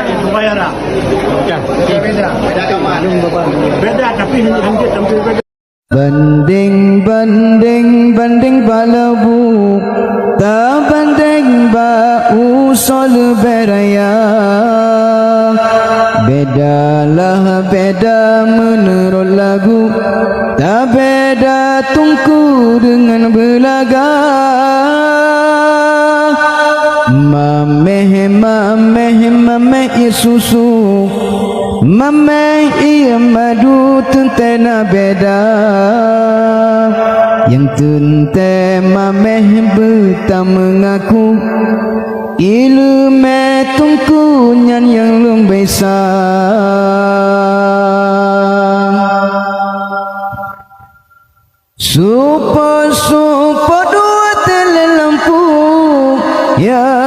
itu bayaran. Beda. Beda kamar. Beda tapi hanya tampil beda. Banding banding banding balabu ta banding ba usul beraya bedalah beda menurut lagu tak beda tungku dengan belaga mameh mameh mameh susu mameh ia madu tentena beda yang tente mameh betah mengaku ilmu tungku nyan yang lung besar supo supo dua tele lampu ya